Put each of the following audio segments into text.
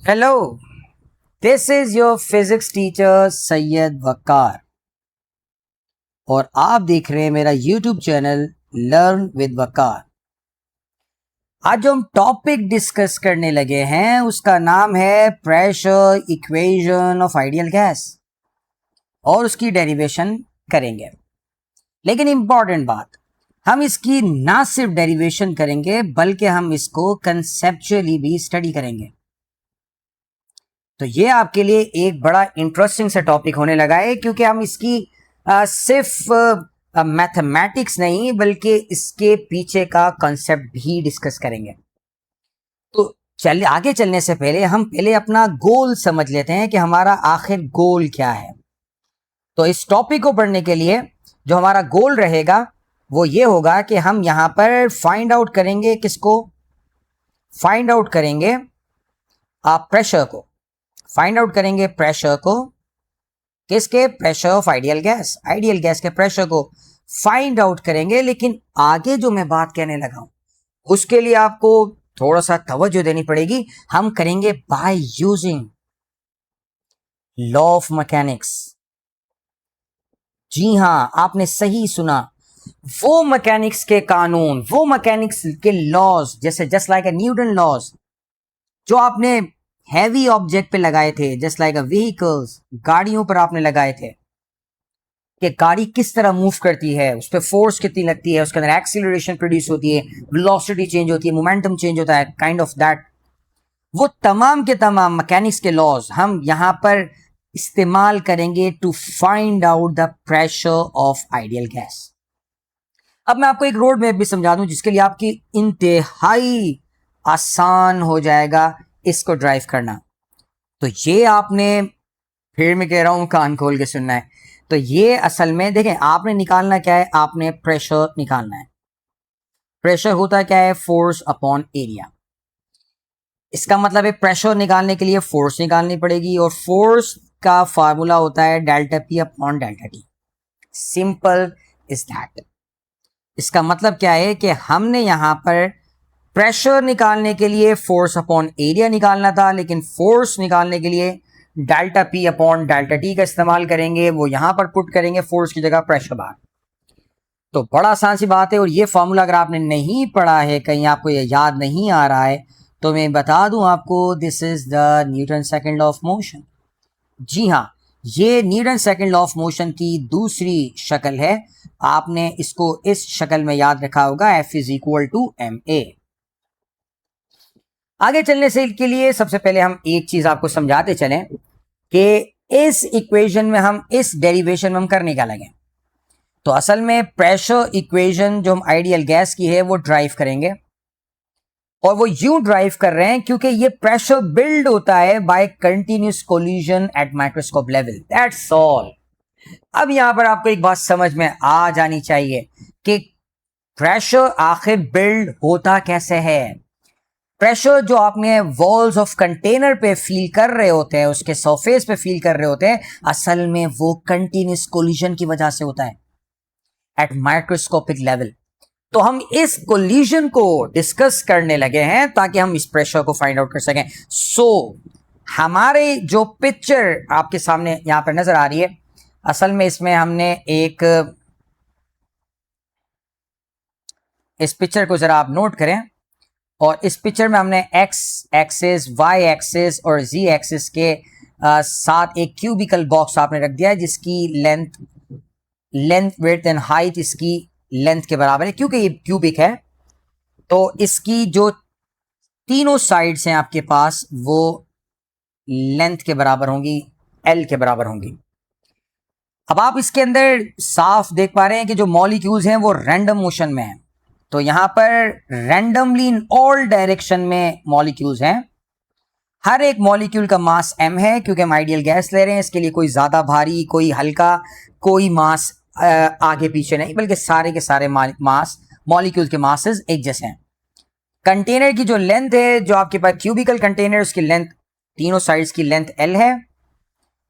Hello, this is your physics teacher Syed वकार और आप देख रहे हैं मेरा YouTube चैनल लर्न विद वकार। आज जो हम टॉपिक डिस्कस करने लगे हैं उसका नाम है pressure equation of ideal gas और उसकी डेरिवेशन करेंगे। लेकिन इंपॉर्टेंट बात, हम इसकी ना सिर्फ डेरिवेशन करेंगे बल्कि हम इसको कंसेप्चुअली भी स्टडी करेंगे। तो ये आपके लिए एक बड़ा इंटरेस्टिंग सा टॉपिक होने लगा है, क्योंकि हम इसकी सिर्फ मैथमेटिक्स नहीं बल्कि इसके पीछे का कॉन्सेप्ट भी डिस्कस करेंगे। तो चलिए आगे चलने से पहले हम अपना गोल समझ लेते हैं कि हमारा आखिर गोल क्या है। तो इस टॉपिक को पढ़ने के लिए जो हमारा गोल रहेगा वो ये होगा कि हम यहाँ पर फाइंड आउट करेंगे किसको, फाइंड आउट करेंगे प्रेशर को, फाइंड आउट करेंगे प्रेशर को, किसके, pressure of ideal gas, ideal gas के प्रेशर को फाइंड आउट करेंगे। लेकिन आगे जो मैं बात कहने लगा हूं उसके लिए आपको थोड़ा सा तवज्जो देनी पड़ेगी। हम करेंगे by using law of mechanics. जी हां, आपने सही सुना, वो मैकेनिक्स के कानून, वो मैकेनिक्स के लॉज, जैसे जस्ट लाइक न्यूटन लॉज जो आपने हैवी ऑब्जेक्ट पे लगाए थे, जस्ट लाइक व्हीकल्स, गाड़ियों पर आपने लगाए थे कि गाड़ी किस तरह मूव करती है, उस पर फोर्स कितनी लगती है, उसके अंदर एक्सीलरेशन प्रोड्यूस होती है, वेलोसिटी चेंज होती है, मोमेंटम चेंज होता है, काइंड ऑफ दैट। वो तमाम के तमाम मैकेनिक्स के लॉज हम यहां पर इस्तेमाल करेंगे to find out the pressure of ideal gas. अब मैं आपको एक रोड मैप भी समझा दूं जिसके लिए आपकी इंतहाई आसान हो जाएगा इसको ड्राइव करना। तो ये आपने, फिर मैं कह रहा हूं कान खोल के सुनना है। तो ये असल में देखें, आपने निकालना क्या है, आपने प्रेशर निकालना है। प्रेशर होता क्या है, फोर्स अपॉन एरिया। इसका मतलब है प्रेशर निकालने के लिए फोर्स निकालनी पड़ेगी और फोर्स का फार्मूला होता है delta P upon delta T. Simple is that. इसका मतलब क्या है कि हमने यहां पर प्रेशर निकालने के लिए फोर्स अपॉन एरिया निकालना था, लेकिन फोर्स निकालने के लिए delta P upon delta T का इस्तेमाल करेंगे। वो यहां पर पुट करेंगे फोर्स की जगह प्रेशर बार। तो बड़ा आसान सी बात है। और ये फॉर्मूला अगर आपने नहीं पढ़ा है, कहीं आपको ये याद नहीं आ रहा है, तो मैं बता दूं आपको, this is the Newton second law of motion. जी हाँ, ये Newton second law of motion की दूसरी शक्ल है। आपने इसको इस शक्ल में याद रखा होगा, F is equal to ma। आगे चलने से के लिए सबसे पहले हम एक चीज आपको समझाते चलें कि इस इक्वेशन में हम, इस डेरिवेशन में हम करने क्या लगे। तो असल में प्रेशर इक्वेशन जो हम आइडियल गैस की है वो ड्राइव करेंगे, और वो यूं ड्राइव कर रहे हैं क्योंकि ये प्रेशर बिल्ड होता है by continuous collision at microscope level, that's all. अब यहां पर आपको एक बात समझ में आ जानी चाहिए कि प्रेशर आखिर बिल्ड होता कैसे है। प्रेशर जो आपने वॉल्स ऑफ कंटेनर पे फील कर रहे होते हैं, उसके सरफेस पे फील कर रहे होते हैं, असल में वो कंटिन्यूस कोलिजन की वजह से होता है एट माइक्रोस्कोपिक लेवल। तो हम इस कोलिजन को डिस्कस करने लगे हैं ताकि हम इस प्रेशर को फाइंड आउट कर सकें। सो हमारे जो पिक्चर आपके सामने यहां पर नजर आ रही है, असल में इसमें हमने एक, इस पिक्चर को जरा आप नोट करें, और इस पिक्चर में हमने एक्स एक्सिस, वाई एक्सिस और जी एक्सिस के साथ एक क्यूबिकल बॉक्स आपने रख दिया है जिसकी लेंथ विड्थ एंड हाइट इसकी लेंथ के बराबर है। क्योंकि ये क्यूबिक है तो इसकी जो तीनों साइड्स हैं आपके पास वो लेंथ के बराबर होंगी, एल के बराबर होंगी। अब आप इसके अंदर साफ देख पा रहे हैं कि जो मॉलिक्यूल्स हैं वो रैंडम मोशन में हैं। तो यहां पर रैंडमली इन ऑल डायरेक्शन में मॉलिक्यूल्स हैं। हर एक मॉलिक्यूल का मास m है, क्योंकि हम आइडियल गैस ले रहे हैं। इसके लिए कोई ज्यादा भारी, कोई हल्का, कोई मास आगे पीछे नहीं, बल्कि सारे के सारे मास, मॉलिक्यूल के मासेस एक जैसे हैं। कंटेनर की जो लेंथ है, जो आपके पास क्यूबिकल कंटेनर, उसकी लेंथ, तीनों साइड्स की लेंथ l है।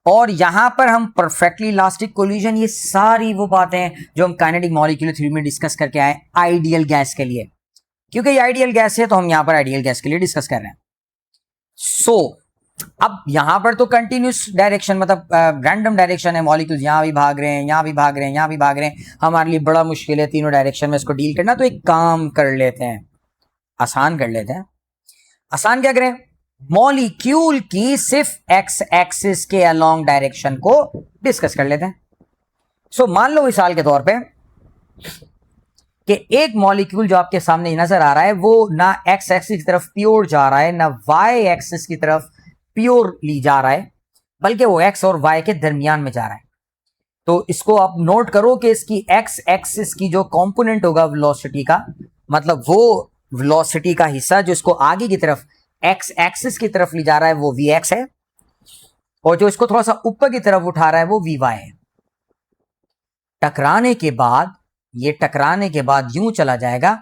और यहां पर हम परफेक्टली इलास्टिक कोलिजन, ये सारी वो बातें जो हम काइनेटिक मॉलिक्यूलर थ्योरी में डिस्कस करके आए आइडियल गैस के लिए, क्योंकि ये आइडियल गैस है तो हम यहां पर आइडियल गैस के लिए डिस्कस कर रहे हैं। सो अब यहां पर तो कंटिन्यूस डायरेक्शन मतलब रैंडम डायरेक्शन है, मॉलिक्यूल्स यहां भी भाग रहे हैं, यहां भी भाग रहे हैं, यहां भी भाग रहे हैं, हमारे लिए बड़ा मुश्किल है तीनों डायरेक्शन में इसको डील करना। तो एक काम कर लेते हैं, आसान कर लेते हैं। आसान क्या करें, मॉलिक्यूल की सिर्फ एक्स एक्सिस के अलोंग डायरेक्शन को डिस्कस कर लेते हैं। सो मान लो मिसाल के तौर पे कि एक मॉलिक्यूल जो आपके सामने नजर आ रहा है वो ना एक्स एक्सिस की तरफ प्योर जा रहा है, ना वाई एक्सिस की तरफ प्योरली जा रहा है, बल्कि वो एक्स और वाई के दरमियान में जा रहा है। तो इसको आप नोट करो कि इसकी एक्स एक्सिस की जो कंपोनेंट होगा वेलोसिटी का, मतलब वो वेलोसिटी का हिस्सा जो इसको आगे की तरफ एक्स एक्सिस की तरफ ले जा रहा है वो वी एक्स है, और जो इसको थोड़ा सा ऊपर की तरफ उठा रहा है वो वी वाई है। टकराने के बाद, ये टकराने के बाद यूं चला जाएगा,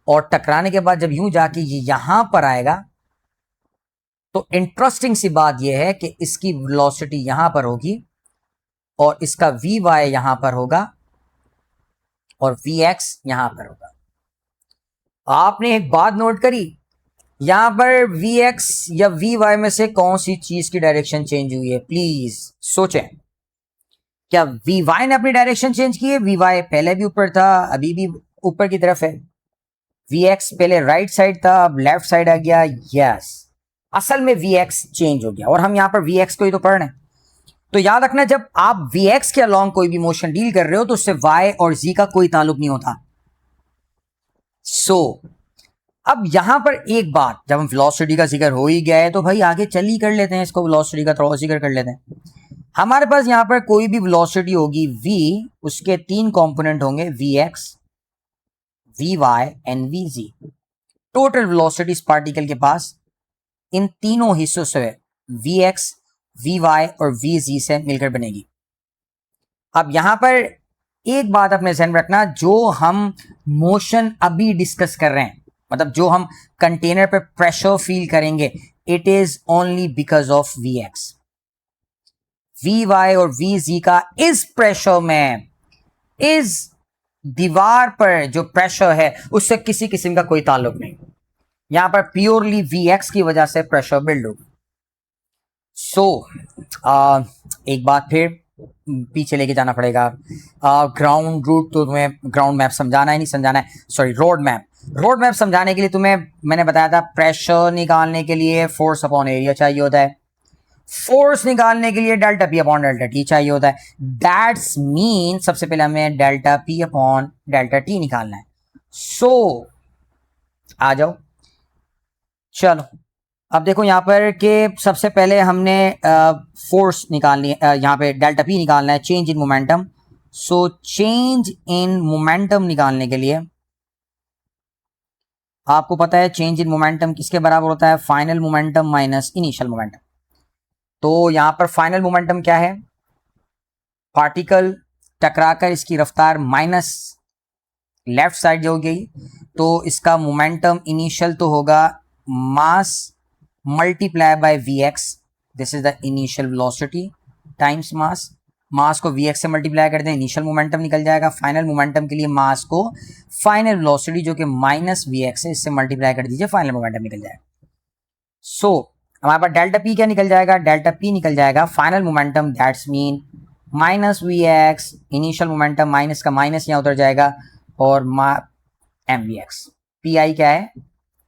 और टकराने के बाद जब यूं जाके ये यहां पर आएगा, तो इंटरेस्टिंग सी बात यह है कि इसकी वेलोसिटी यहां पर होगी और इसका वी वाई यहां पर होगा और वी एक्स यहां पर होगा। आपने एक बात नोट करी, यहां पर वी एक्स या वी वाई में से कौन सी चीज की डायरेक्शन चेंज हुई है? प्लीज सोचें। क्या वी वाई ने अपनी डायरेक्शन चेंज की है? वी वाई पहले भी ऊपर था, अभी भी ऊपर की तरफ है। वी एक्स पहले राइट साइड था, अब लेफ्ट साइड आ गया। यस, असल में वी एक्स चेंज हो गया, और हम यहां पर वी एक्स को ही तो पढ़ रहे हैं। तो याद रखना, जब आप वी एक्स के अलोंग कोई भी मोशन डील कर रहे हो तो उससे वाई और जी का कोई ताल्लुक नहीं होता। अब यहां पर एक बात, जब हम वेलोसिटी का जिक्र हो ही गया है तो भाई आगे चल ही कर लेते हैं, इसको वेलोसिटी का थोड़ा जिक्र कर लेते हैं। हमारे पास यहां पर कोई भी वेलोसिटी होगी v, उसके तीन कंपोनेंट होंगे V X, V Y and V Z. Total velocity इस पार्टिकल के पास इन तीनों हिस्सों से वी एक्स, वी वाई और वी जी से मिलकर बनेगी। अब यहां पर एक बात अपने ध्यान रखना, जो हम मोशन अभी डिस्कस कर रहे हैं, मतलब जो हम कंटेनर पे प्रेशर फील करेंगे, it is only because of V X. V Y और वी जी का इस प्रेशर में, इस दीवार पर जो प्रेशर है उससे किसी किस्म का कोई ताल्लुक नहीं। यहां पर प्योरली वी एक्स की वजह से प्रेशर बिल्ड होगा। एक बात फिर पीछे लेके जाना पड़ेगा। ग्राउंड रूट तो तुम्हें ग्राउंड मैप समझाना ही नहीं, समझाना है, sorry road map. Road map समझाने के लिए तुम्हें मैंने बताया था प्रेशर निकालने के लिए फोर्स अपॉन एरिया चाहिए होता है, फोर्स निकालने के लिए delta P upon delta T चाहिए होता है। दैट्स मीन सबसे पहले हमें delta P upon delta T निकालना है। आ जाओ, चलो अब देखो यहां पर कि सबसे पहले हमने फोर्स निकालनी है, यहां पे डेल्टा पी निकालना है, change in momentum. So change in momentum निकालने के लिए आपको पता है चेंज इन मोमेंटम किसके बराबर होता है? Final momentum minus initial momentum. तो यहां पर फाइनल मोमेंटम क्या है? पार्टिकल टकराकर इसकी रफ्तार माइनस लेफ्ट साइड जो हो गई, तो इसका मोमेंटम इनिशियल तो होगा mass multiply by V X, this is the initial velocity times mass. Mass को वी एक्स से मल्टीप्लाई कर दें, इनिशियल मोमेंटम निकल जाएगा। फाइनल मोमेंटम के लिए मास को फाइनल वेलोसिटी जो कि माइनस वी एक्स है इससे मल्टीप्लाई कर दीजिए, फाइनल मोमेंटम निकल जाएगा। हमारे पास डेल्टा पी क्या निकल जाएगा? डेल्टा पी निकल जाएगा final momentum, that's mean minus V X, initial momentum minus का माइनस यहां उतर जाएगा, और M V X. P I क्या है?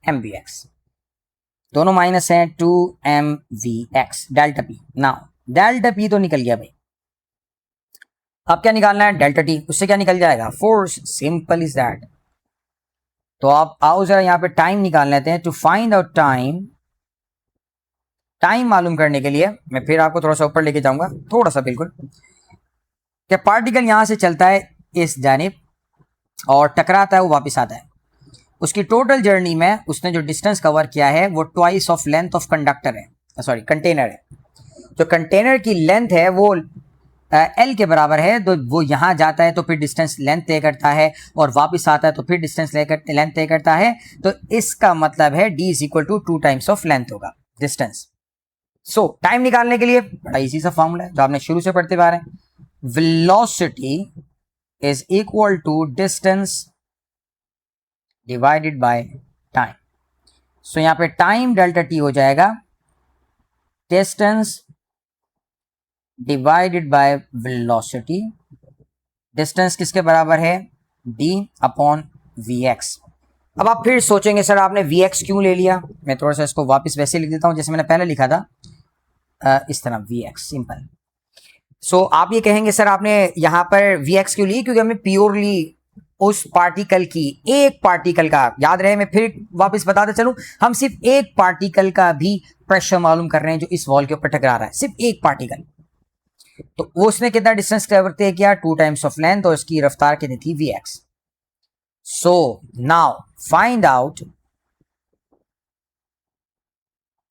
एम वी एक्स, दोनों माइनस हैं, 2 M V X delta P. Now delta P तो निकल गया भाई, अब क्या निकालना है? Delta T. उससे क्या निकल जाएगा? फोर्स। Simple is that. तो आप आओ जरा यहां पे टाइम निकाल लेते हैं। To find out time, time मालूम करने के लिए मैं फिर आपको थोड़ा सा ऊपर लेके जाऊंगा, थोड़ा सा बिल्कुल, कि पार्टिकल यहां से चलता है इस जानिब और टकराता है, वो वापस आता है। उसकी टोटल जर्नी में उसने जो डिस्टेंस कवर किया है वो twice of length of conductor है, सॉरी कंटेनर है। जो कंटेनर की लेंथ है वो एल के बराबर है, तो वो यहां जाता है तो फिर डिस्टेंस लेंथ तय करता है, और वापस आता है तो फिर डिस्टेंस लेंथ तय करता है। तो इसका मतलब है D is equal to 2 times of length होगा डिस्टेंस। टाइम निकालने के लिए बड़ा इजी सा फॉर्मूला है जो आपने शुरू से पढ़ते आ रहे हैं, velocity is equal to distance divided by time. यहां पे टाइम डेल्टा टी हो जाएगा distance divided by velocity, distance किसके बराबर है, d अपॉन vx। अब आप फिर सोचेंगे सर आपने vx क्यों ले लिया, मैं थोड़ा सा इसको वापस वैसे लिख देता हूं जैसे मैंने पहले लिखा था, इस तरह vx सिंपल। सो आप ये कहेंगे सर आपने यहां पर vx क्यों ली, क्योंकि हमने प्योरली उस पार्टिकल की, एक पार्टिकल का, याद रहे मैं फिर वापस बताते चलूं, हम सिर्फ एक पार्टिकल का भी प्रेशर मालूम कर रहे हैं जो इस वॉल के ऊपर टकरा रहा है, सिर्फ एक पार्टिकल। तो वो उसने कितना डिस्टेंस कवर तय किया, 2 टाइम्स ऑफ लेंथ, और इसकी रफ्तार कितनी थी, vx। So now find out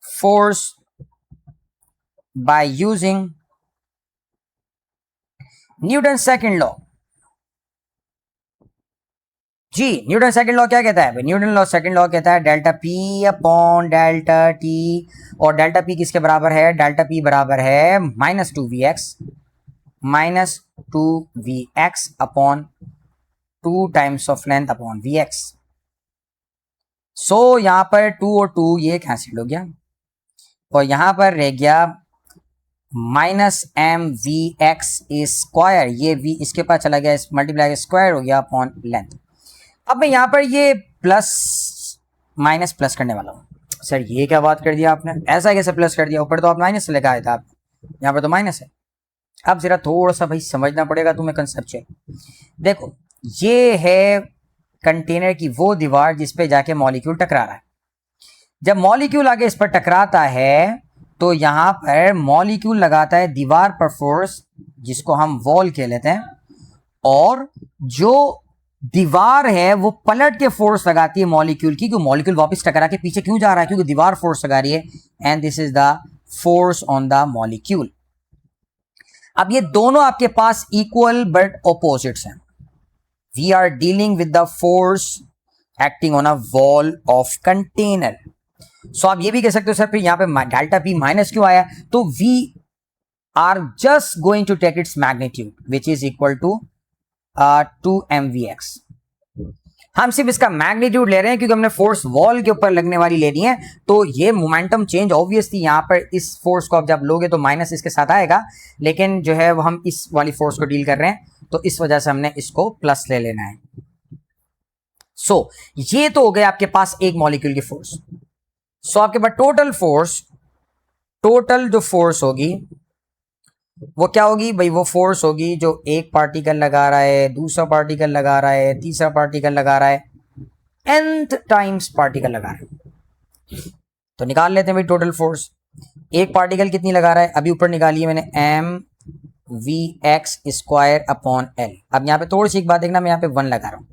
force by using Newton second law. जी न्यूटन सेकंड लॉ क्या कहता है, न्यूटन लॉ सेकंड लॉ कहता है delta P upon delta T, और डेल्टा पी किसके बराबर है, डेल्टा पी बराबर है -2vx upon 2 times of length upon vx। So यहां पर 2 और 2 ये कैंसिल हो गया, और यहां पर रह गया -mvx स्क्वायर, ये v इसके पास चला गया, मल्टीप्लाई स्क्वायर हो गया अपॉन लेंथ। अब मैं यहां पर ये प्लस माइनस प्लस करने वाला हूं। सर ये क्या बात कर दिया आपने, ऐसा कैसे प्लस कर दिया, ऊपर तो आप माइनस से लेकर आए थे, आप यहां पर तो माइनस है। अब जरा थोड़ा सा भाई समझना पड़ेगा तुम्हें कंसेप्चुअल। देखो ये है कंटेनर की वो दीवार जिस पे जाके मॉलिक्यूल टकरा रहा है। जब मॉलिक्यूल आगे इस पर टकराता है तो यहां पर मॉलिक्यूल लगाता है दीवार पर फोर्स, जिसको हम वॉल कह लेते हैं, और जो दीवार है वो पलट के फोर्स लगाती है मॉलिक्यूल की, क्योंकि मॉलिक्यूल वापस टकरा के पीछे क्यों जा रहा है, क्योंकि दीवार फोर्स लगा रही है, and this is the force on the molecule. अब ये दोनों आपके पास इक्वल बट ऑपोजिट्स हैं। We are dealing with the force acting on a wall of container. So आप ये भी कह सकते हो सर फिर यहां पे डेल्टा पी माइनस क्यों आया, तो we are just going to take its magnitude which is equal to 2mvx। हम सिर्फ इसका मैग्नीट्यूड ले रहे हैं क्योंकि हमने फोर्स वॉल के ऊपर लगने वाली लेनी है, तो ये मोमेंटम चेंज ऑब्वियसली यहां पर इस फोर्स को आप जब लोगे तो माइनस इसके साथ आएगा, लेकिन जो है वो हम इस वाली फोर्स को डील कर रहे हैं तो इस वजह से हमने इसको प्लस ले लेना है। सो ये तो हो गया आपके पास एक मॉलिक्यूल की फोर्स। सो आपके पास टोटल फोर्स, टोटल जो फोर्स होगी वो क्या होगी भाई, वो फोर्स होगी जो एक पार्टिकल लगा रहा है, दूसरा पार्टिकल लगा रहा है, तीसरा पार्टिकल लगा रहा है, nth टाइम्स पार्टिकल लगा रहा है। तो निकाल लेते हैं भाई टोटल फोर्स। एक पार्टिकल कितनी लगा रहा है, अभी ऊपर निकाली है मैंने, mvx स्क्वायर अपॉन l। अब यहाँ पे थोड़ी सी एक बात देखना, मैं यहाँ पे 1 लगा रहा हूँ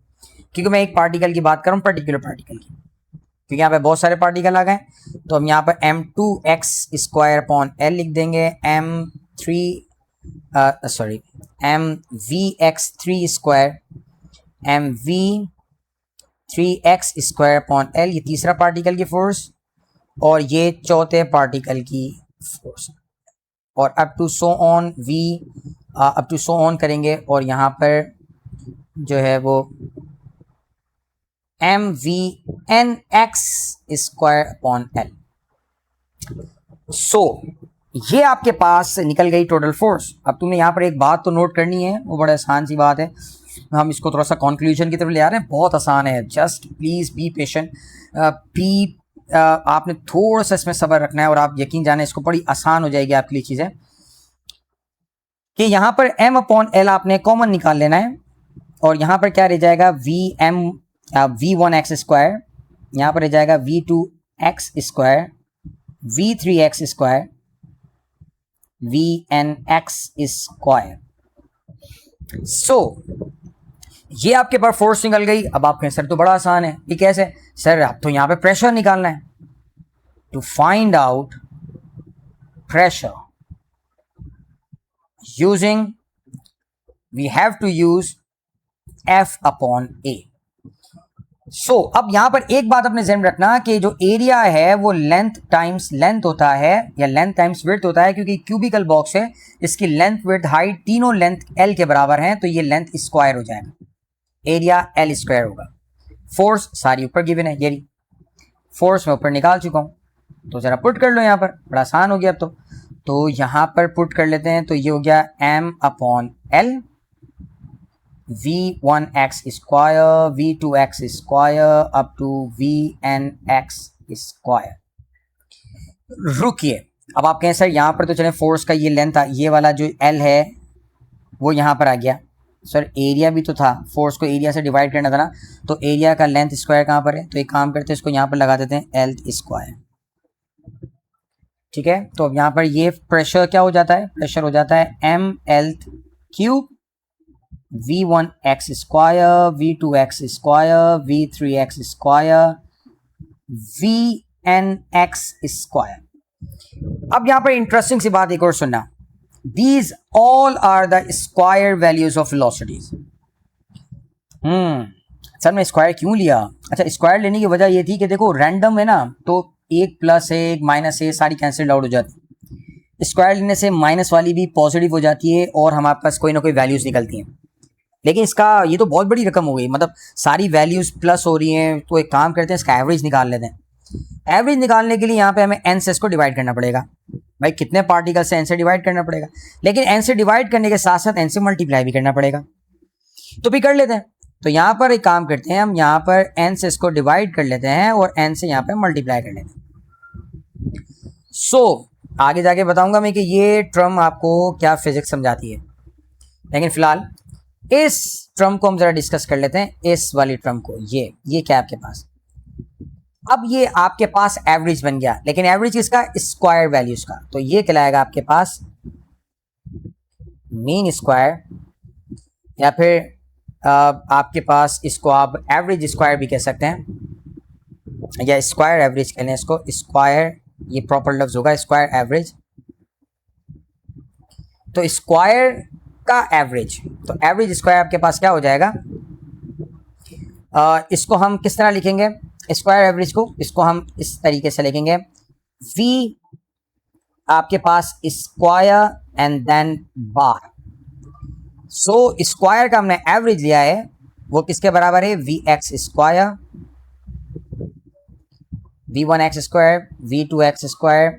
क्योंकि मैं एक पार्टिकल की बात कर रहा हूँ, पर्टिकुलर पार्टिकल की, क्योंकि यहाँ पे बहुत सारे पार्टिकल आ गए। तो हम यहाँ पर m2x स्क्वायर अपॉन l लिख देंगे, mvx3 square, mv3x square upon l, ये तीसरा पार्टिकल की फोर्स, और ये चौथे पार्टिकल की फोर्स, और up to so on up to so on करेंगे, और यहाँ पर जो है वो mvnx square upon l। So ये आपके पास निकल गई टोटल फोर्स। अब तुमने यहाँ पर एक बात तो नोट करनी है, वो बड़ा आसान सी बात है, हम इसको थोड़ा सा कंक्लूजन की तरफ ले आ रहे हैं, बहुत आसान है, जस्ट प्लीज बी पेशेंट। आपने थोड़ा सा इसमें सब्र रखना है, और आप यकीन जाने इसको बड़ी आसान हो जाएगी आपके लिए चीजें, कि यहाँ पर m अपॉन l आपने कॉमन निकाल लेना है, और यहाँ पर क्या रह जाएगा, v1x स्क्वायर, यहाँ पर रह जाएगा v2x square, v3x square, vnx square. So ये आपके पास फोर्स निकल गई। अब आप कहें सर तो बड़ा आसान है, ये कैसे, सर अब तो यहां पे प्रेशर निकालना है। To find out pressure using we have to use F upon A। सो अब यहां पर एक बात अपने ध्यान रखना कि जो एरिया है वो लेंथ टाइम्स लेंथ होता है, या लेंथ टाइम्स विड्थ होता है, क्योंकि क्यूबिकल बॉक्स है, इसकी लेंथ विड्थ हाइट तीनों लेंथ L के बराबर हैं, तो ये लेंथ स्क्वायर हो जाएगा, एरिया L स्क्वायर होगा। फोर्स सारी ऊपर गिवन है, ये फोर्स मैं ऊपर निकाल चुका हूं, तो ज़रा पुट कर लो यहाँ पर, बड़ा आसान हो गया अब तो यहाँ पर पुट कर लेते हैं। तो ये हो गया m upon l v1x square v2x square up to vnx square. रुकिए, अब आप कहें सर यहाँ पर तो चले फोर्स का ये लेंथ था, ये वाला जो l है वो यहाँ पर आ गया। सर एरिया भी तो था, फोर्स को एरिया से डिवाइड करना था ना, तो एरिया का लेंथ स्क्वायर कहाँ पर है? तो एक काम करते हैं, इसको यहाँ पर लगा देते हैं l स्क्वायर। ठीक है, तो अब यहाँ पर ये प्रेशर क्या हो जाता है? प्रेशर हो जाता है ml cube v1x square v2x square v3x square vnx square. अब यहाँ पर इंटरेस्टिंग सी बात एक और सुनना, these all are the square values of velocities। Sir मैं स्क्वायर क्यों लिया? अच्छा, स्क्वायर लेने की वजह ये थी कि देखो रैंडम है ना, तो एक प्लस है एक माइनस है, सारी कैंसिल आउट हो जाती। स्क्वायर लेने से माइनस वाली भी पॉजिटिव हो जाती है और हमारे पास कोई ना कोई वैल्यूज निकलती हैं। लेकिन इसका ये तो बहुत बड़ी रकम हो गई, मतलब सारी वैल्यूज प्लस हो रही हैं। तो एक काम करते हैं, इसका एवरेज निकाल लेते हैं। एवरेज निकालने के लिए यहाँ पे हमें एन से इसको डिवाइड करना पड़ेगा। भाई कितने पार्टिकल से एन से डिवाइड करना पड़ेगा, लेकिन एन से डिवाइड करने के साथ साथ एन से मल्टीप्लाई भी करना पड़ेगा। तो भी कर लेते हैं। तो यहाँ पर एक काम करते हैं, हम यहाँ पर एन से इसको डिवाइड कर लेते हैं और एन से यहाँ पर मल्टीप्लाई कर लेते हैं। आगे जाके बताऊंगा मैं कि ये टर्म आपको क्या फिजिक्स समझाती है, लेकिन फिलहाल इस टर्म को हम जरा डिस्कस कर लेते हैं। इस वाली टर्म को, ये क्या आपके पास, अब ये आपके पास एवरेज बन गया, लेकिन एवरेज किसका? स्क्वायर वैल्यूज का। तो ये कहलाएगा आपके पास मीन स्क्वायर, या फिर आपके पास इसको आप एवरेज स्क्वायर भी कह सकते हैं, या स्क्वायर एवरेज कह लें इसको। स्क्वायर ये प्रॉपर लफ्ज होगा, स्क्वायर एवरेज। तो स्क्वायर का एवरेज, तो एवरेज स्क्वायर आपके पास क्या हो जाएगा? इसको हम किस तरह लिखेंगे स्क्वायर एवरेज को? इसको हम इस तरीके से लिखेंगे, v आपके पास square and then bar. So square का हमने एवरेज लिया है, वो किसके बराबर है? vx square v1x square v2x square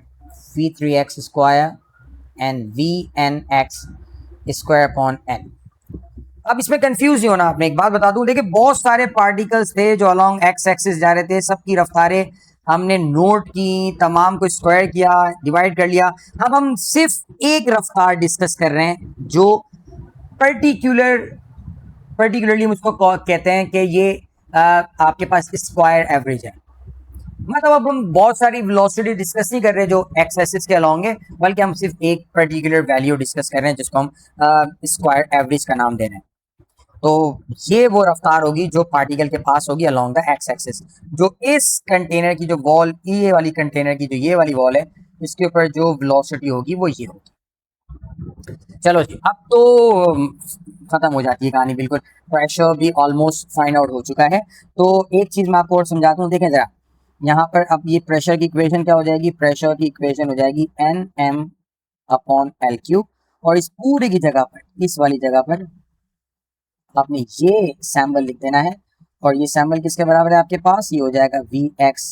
v3x square and vnx square upon n। अब इसमें कंफ्यूज नहीं होना आपने, एक बात बता दूं, देखिए बहुत सारे पार्टिकल्स थे जो अलोंग एक्स एक्सिस जा रहे थे, सबकी रफ्तारें हमने नोट की, तमाम को स्क्वायर किया, डिवाइड कर लिया। अब हम सिर्फ एक रफ्तार डिस्कस कर रहे हैं जो पर्टिकुलरली मुझको कहते हैं कि ये आपके पास स्क्वायर एवरेज है। मतलब अब हम बहुत सारी वेलोसिटी डिस्कस नहीं कर रहे जो एक्स एक्सिस के अलोंग है, बल्कि हम सिर्फ एक पर्टिकुलर वैल्यू डिस्कस कर रहे हैं जिसको हम स्क्वायर एवरेज का नाम दे रहे हैं। तो ये वो रफ्तार होगी जो पार्टिकल के पास होगी अलोंग द एक्स एक्सिस। जो इस कंटेनर की जो वॉल, ये वाली कंटेनर की जो ये वाली वॉल है, इसके ऊपर जो वेलोसिटी होगी वो ये होगी। चलो जी, अब तो खत्म हो जाती है कहानी बिल्कुल। प्रेशर भी ऑलमोस्ट फाइंड आउट हो चुका है। तो एक चीज मैं आपको और समझाता हूँ, देखें जरा यहाँ पर। अब ये प्रेशर की इक्वेशन क्या हो जाएगी? प्रेशर की इक्वेशन हो जाएगी N M upon L cube, और इस पूरे की जगह पर, इस वाली जगह पर आपने ये सैम्बल लिख देना है। और ये सैम्बल किसके बराबर है आपके पास? ये हो जाएगा वी एक्स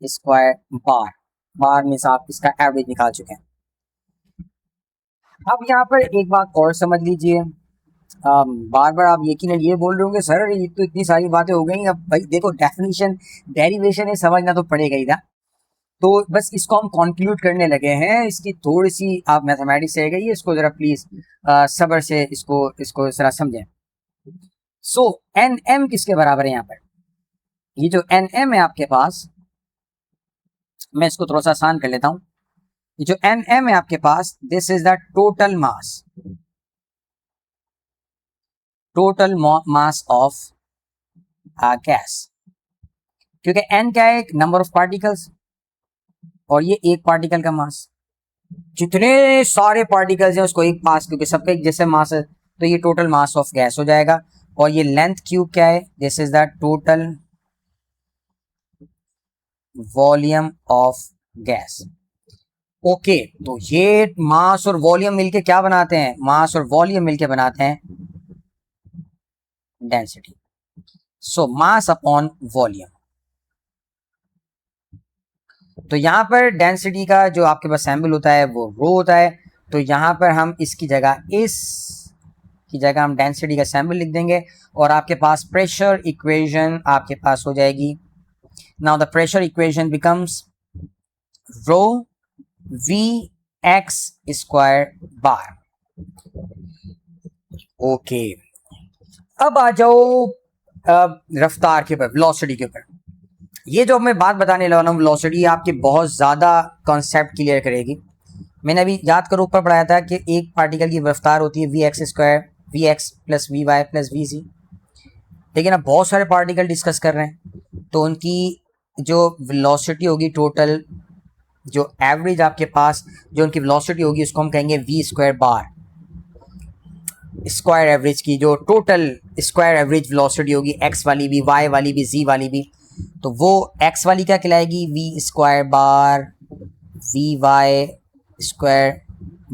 स्क्वायर बार। बार में से आप इसका एवरेज निकाल चुके हैं। अब यहाँ पर एक बात और समझ लीजिए, बार बार आप यकीनन ये बोल रहे होंगे सर ये तो इतनी सारी बातें हो गई। अब भाई देखो, डेफिनेशन डेरिवेशन है, समझना तो पड़ेगा ही ना। तो बस इसको हम कंक्लूड करने लगे हैं। इसकी थोड़ी सी आप मैथमेटिक्स रह गई है, इसको जरा प्लीज सब्र से इसको जरा समझें। सो एन एम किसके बराबर है यहाँ पर? ये जो एन एम है आपके पास, मैं इसको थोड़ा सा आसान कर लेता हूं। ये जो एन एम है आपके पास, this is the total mass, total mass of gas. क्योंकि एन क्या है? एक नंबर ऑफ पार्टिकल्स, और ये एक पार्टिकल का मास। जितने सारे पार्टिकल्स हैं उसको एक पास, क्योंकि सबका एक जैसे मास है, तो ये टोटल मास ऑफ गैस हो जाएगा। और ये लेंथ क्यूब क्या है? This is the total volume of gas. Okay, तो ये मास और वॉल्यूम मिलके क्या बनाते हैं? मास और वॉल्यूम मिलके बनाते हैं डेंसिटी। सो मास अपॉन वॉल्यूम। तो यहाँ पर डेंसिटी का जो आपके पास सैम्पल होता है वो रो होता है, तो यहाँ पर हम इसकी जगह हम डेंसिटी का सैम्पल लिख देंगे और आपके पास प्रेशर इक्वेशन आपके पास हो जाएगी. Now the pressure equation becomes rho V X square bar. Okay, अब आ जाओ रफ्तार के ऊपर, वेलोसिटी के ऊपर. ये जो मैं बात बताने लगा हूँ वेलोसिटी, आपके बहुत ज़्यादा कॉन्सेप्ट क्लियर करेगी. मैंने अभी याद करो ऊपर पढ़ाया था कि एक पार्टिकल की रफ्तार होती है V X square, V X plus V Y plus V C. लेकिन अब बहुत सारे पार्टिकल डिस्कस कर रहे हैं, तो उनकी जो वेलोसिटी होगी टोटल, जो एवरेज आपके पास जो उनकी वेलोसिटी होगी उसको हम कहेंगे V square bar. Square average की जो टोटल स्क्वायर एवरेज वेलोसिटी होगी, एक्स वाली भी, वाई वाली भी, जी वाली भी, तो वो एक्स वाली क्या कहलाएगी, V square bar, V Y square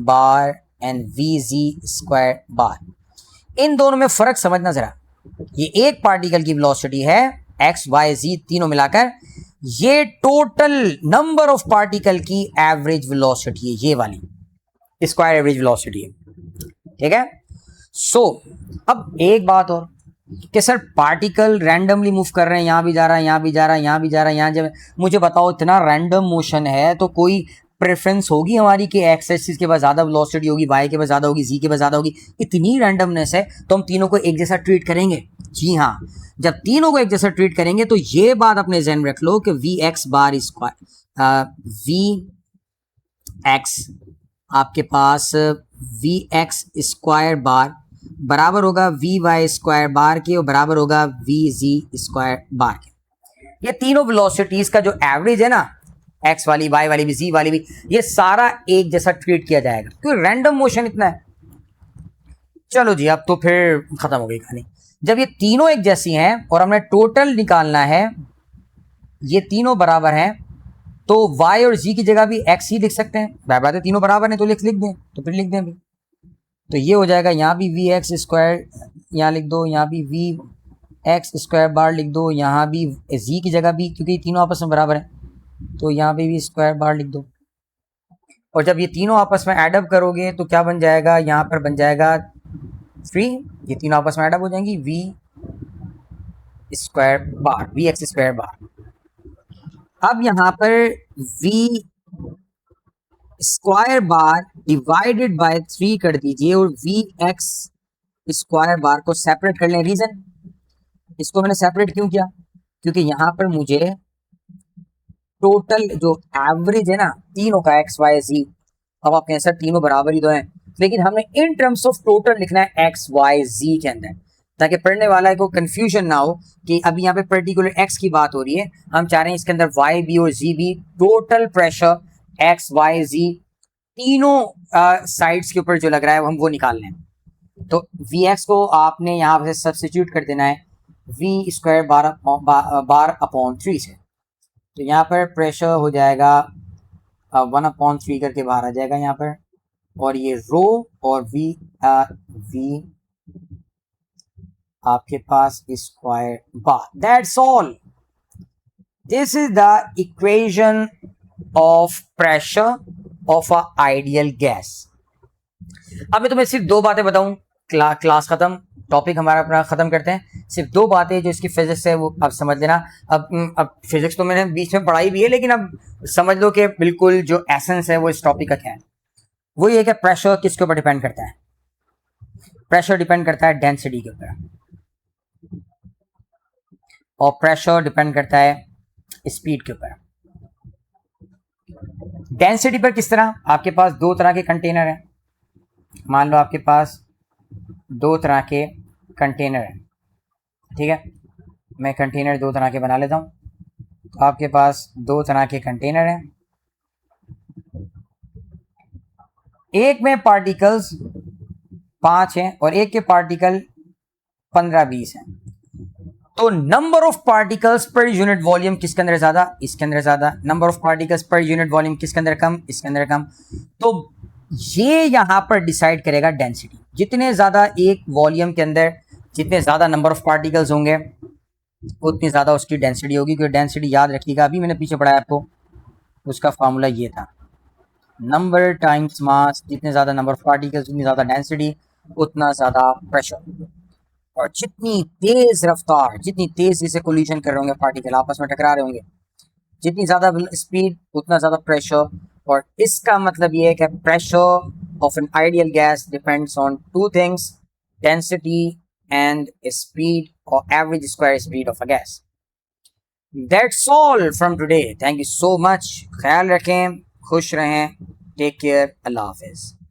bar and V Z square bar. इन दोनों में फ़र्क समझना ज़रा. ये एक पार्टिकल की वेलोसिटी है एक्स वाई जी तीनों मिलाकर, ये टोटल नंबर ऑफ पार्टिकल की एवरेज वेलोसिटी है, ये वाली स्क्वायर एवरेज वेलोसिटी है. ठीक है. सो अब एक बात और कि सर पार्टिकल रैंडमली मूव कर रहे हैं, यहाँ भी जा रहा है, यहाँ भी जा रहा है, यहाँ भी जा रहा है, यहाँ जब मुझे बताओ इतना रैंडम मोशन है तो कोई प्रेफरेंस होगी हमारी कि एक्स एक्सिस के पास ज़्यादा वेलोसिटी होगी, वाई के पास ज़्यादा होगी, जी के पास ज़्यादा होगी. इतनी रैंडमनेस है तो हम तीनों को एक जैसा ट्रीट करेंगे. जी हाँ, जब तीनों को एक जैसा ट्रीट करेंगे तो ये बात अपने ज़हन में रख लो कि V X bar square, V X आपके पास वी एक्स स्क्वायर बार बराबर होगा वी वाई स्क्वायर बार के और बराबर होगा वी जी स्क्वायर बार के. ये तीनों वेलोसिटीज का जो एवरेज है ना, एक्स वाली, वाई वाली भी, जी वाली भी, ये सारा एक जैसा ट्रीट किया जाएगा क्योंकि रैंडम मोशन इतना है. चलो जी, अब तो फिर खत्म हो गई कहानी. जब ये तीनों एक जैसी हैं और हमने टोटल निकालना है, ये तीनों बराबर हैं, तो y और g की जगह भी x ही लिख सकते हैं. बात है तीनों बराबर हैं तो लिख दें, तो फिर लिख दें भी. तो ये हो जाएगा, यहाँ भी वी एक्स स्क्वायर यहाँ लिख दो, यहाँ भी वी एक्स स्क्वायर बार लिख दो, यहाँ भी जी की जगह भी, क्योंकि तीनों आपस में बराबर हैं तो यहाँ पे भी स्क्वायर बार लिख दो. और जब ये तीनों आपस में एडअप करोगे तो क्या बन जाएगा, यहाँ पर बन जाएगा 3. ये तीनों आपस में एडअप हो जाएंगी V square bar, V X square bar. अब यहाँ पर V square bar divided by 3 कर दीजिए और वी एक्स स्क्वायर बार को सेपरेट कर लें. रीजन, इसको मैंने सेपरेट क्यों किया, क्योंकि यहाँ पर मुझे टोटल जो एवरेज है ना तीनों का एक्स वाई जी, अब आप कहें सर तीनों बराबर ही तो हैं, लेकिन हमने इन टर्म्स ऑफ टोटल लिखना है एक्स वाई जी के अंदर, ताकि पढ़ने वाला को कंफ्यूजन ना हो कि अभी यहाँ पे पर्टिकुलर एक्स की बात हो रही है, हम चाह रहे हैं इसके अंदर वाई भी और जी भी, टोटल प्रेशर एक्स वाई जी तीनों साइड्स के ऊपर जो लग रहा है हम वो निकाल लें. तो वी एक्स को आपने यहाँ से सब्स्टिट्यूट कर देना है वी स्क्वायर बार अपॉन 3 से. तो यहाँ पर प्रेशर हो जाएगा 1/3 करके बाहर आ जाएगा यहाँ पर, और ये रो और वी आपके पास square bar. That's all. This is the equation of pressure of a ideal gas. अब मैं तुम्हें सिर्फ दो बातें बताऊं, क्लास खत्म, टॉपिक हमारा अपना खत्म करते हैं. सिर्फ दो बातें जो इसकी फिजिक्स है वो आप समझ लेना. अब फिजिक्स तो मैंने बीच में पढ़ाई भी है, लेकिन अब समझ लो कि बिल्कुल जो एसेंस है वो इस टॉपिक का क्या है. वो ये कि प्रेशर किसके ऊपर डिपेंड करता है. प्रेशर डिपेंड करता है डेंसिटी के ऊपर, और प्रेशर डिपेंड करता है स्पीड के ऊपर. डेंसिटी पर किस तरह, आपके पास दो तरह के कंटेनर हैं. मान लो आपके पास दो तरह के कंटेनर हैं, ठीक है. मैं कंटेनर दो तरह के बना लेता हूं. तो आपके पास दो तरह के कंटेनर हैं, एक में पार्टिकल्स 5 हैं और एक के पार्टिकल 15-20 हैं. तो number of particles per unit volume किसके अंदर ज्यादा, इसके अंदर ज्यादा. Number of particles per unit volume किसके अंदर कम, इसके अंदर कम. तो ये यहां पर डिसाइड करेगा डेंसिटी. जितने ज्यादा एक वॉल्यूम के अंदर जितने ज्यादा नंबर ऑफ पार्टिकल्स होंगे उतनी ज्यादा उसकी डेंसिटी होगी. क्योंकि डेंसिटी याद रखिएगा, अभी मैंने पीछे पढ़ाया आपको, उसका फार्मूला ये था, नंबर टाइम्स मास, जितने ज़्यादा नंबर ऑफ पार्टिकल्स उतनी ज़्यादा डेंसिटी, उतना ज़्यादा प्रेशर। और जितनी तेज रफ्तार, जितनी तेजी से कोलिजन कर रहे होंगे पार्टिकल, आपस में टकरा रहे होंगे, जितनी ज़्यादा स्पीड उतना ज़्यादा प्रेशर। और इसका मतलब ये है कि pressure of an ideal gas depends on two things, density and speed और average square speed of a gas. That's all from today, thank you so much, ख्याल रखें, खुश रहें, टेक केयर, अल्लाह हाफिज़।